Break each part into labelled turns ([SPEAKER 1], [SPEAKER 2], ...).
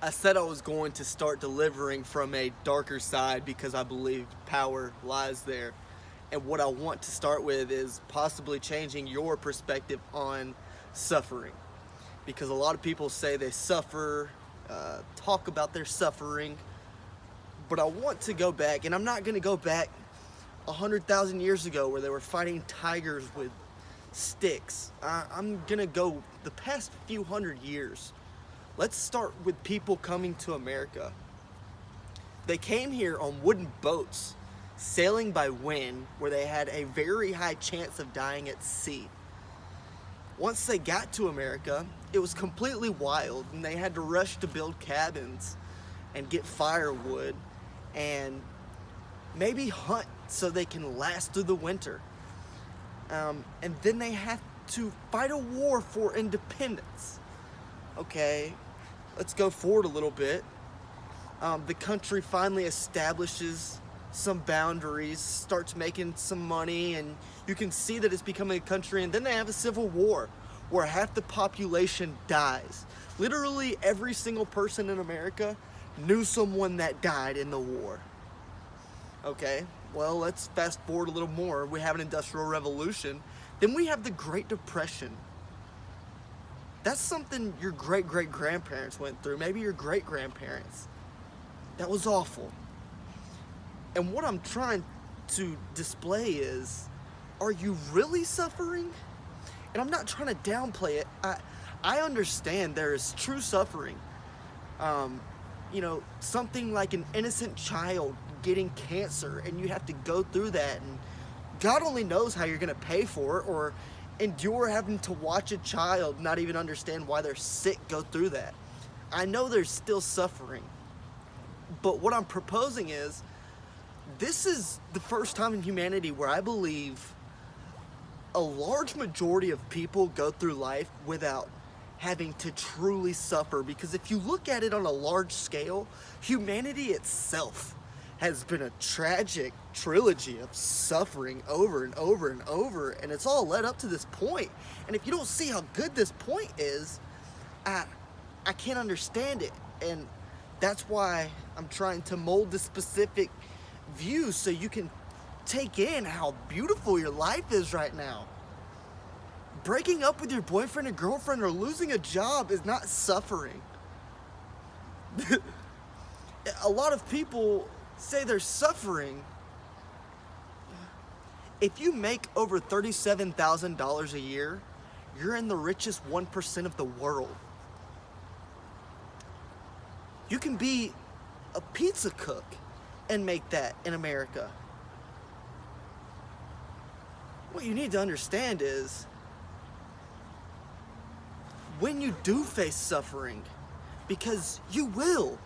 [SPEAKER 1] I said I was going to start delivering from a darker side because I believe power lies there. And what I want to start with is possibly changing your perspective on suffering. Because a lot of people say they suffer, talk about their suffering, but I want to go back, and I'm not going to go back 100,000 years ago where they were fighting tigers with sticks. I'm going to go the past few hundred years. Let's start with people coming to America. They came here on wooden boats, sailing by wind, where they had a very high chance of dying at sea. Once they got to America, it was completely wild, and they had to rush to build cabins and get firewood and maybe hunt so they can last through the winter. And then they have to fight a war for independence. Okay, let's go forward a little bit. The country finally establishes some boundaries, starts making some money, and you can see that it's becoming a country, and then they have a civil war where half the population dies. Literally every single person in America knew someone that died in the war. Okay, well, let's fast forward a little more. We have an industrial revolution. Then we have the Great Depression. That's something your great-great-grandparents went through, maybe your great-grandparents. That was awful. And what I'm trying to display is, are you really suffering? And I'm not trying to downplay it. I understand there is true suffering. Something like an innocent child getting cancer, and you have to go through that, and God only knows how you're gonna pay for it, or endure having to watch a child not even understand why they're sick go through that. I know there's still suffering, but what I'm proposing is, this is the first time in humanity where I believe a large majority of people go through life without having to truly suffer. Because if you look at it on a large scale, humanity itself has been a tragic trilogy of suffering over and over and over, and it's all led up to this point. And if you don't see how good this point is, I can't understand it. And that's why I'm trying to mold this specific view so you can take in how beautiful your life is right now. Breaking up with your boyfriend or girlfriend or losing a job is not suffering. A lot of people say they're suffering. If you make over $37,000 a year, you're in the richest 1% of the world. You can be a pizza cook and make that in America. What you need to understand is, when you do face suffering, because you will,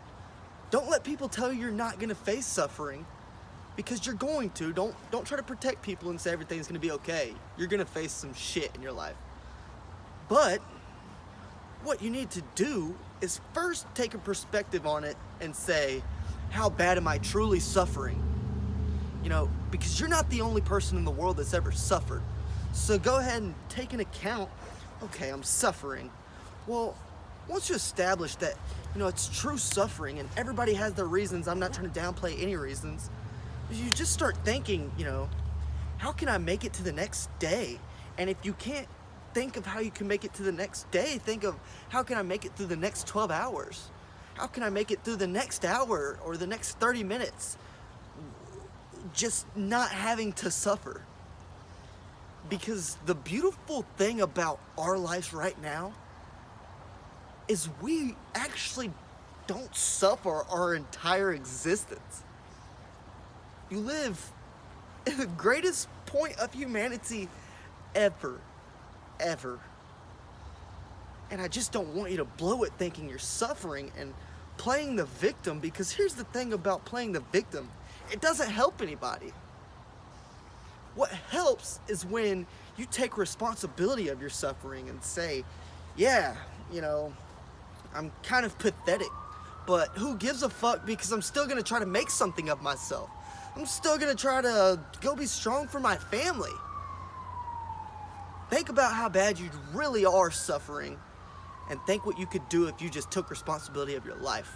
[SPEAKER 1] don't let people tell you you're not gonna face suffering, because you're going to. Don't try to protect people and say everything's gonna be okay. You're gonna face some shit in your life. But what you need to do is first take a perspective on it and say, how bad am I truly suffering? Because you're not the only person in the world that's ever suffered. So go ahead and take an account. Okay, I'm suffering. Well, once you establish that, it's true suffering and everybody has their reasons, I'm not trying to downplay any reasons, you just start thinking, how can I make it to the next day? And if you can't think of how you can make it to the next day, think of how can I make it through the next 12 hours? How can I make it through the next hour or the next 30 minutes? Just not having to suffer. Because the beautiful thing about our lives right now is we actually don't suffer our entire existence. You live in the greatest point of humanity ever. And I just don't want you to blow it thinking you're suffering and playing the victim, because here's the thing about playing the victim. It doesn't help anybody. What helps is when you take responsibility of your suffering and say, yeah, I'm kind of pathetic, but who gives a fuck, because I'm still gonna try to make something of myself. I'm still gonna try to go be strong for my family. Think about how bad you really are suffering and think what you could do if you just took responsibility of your life.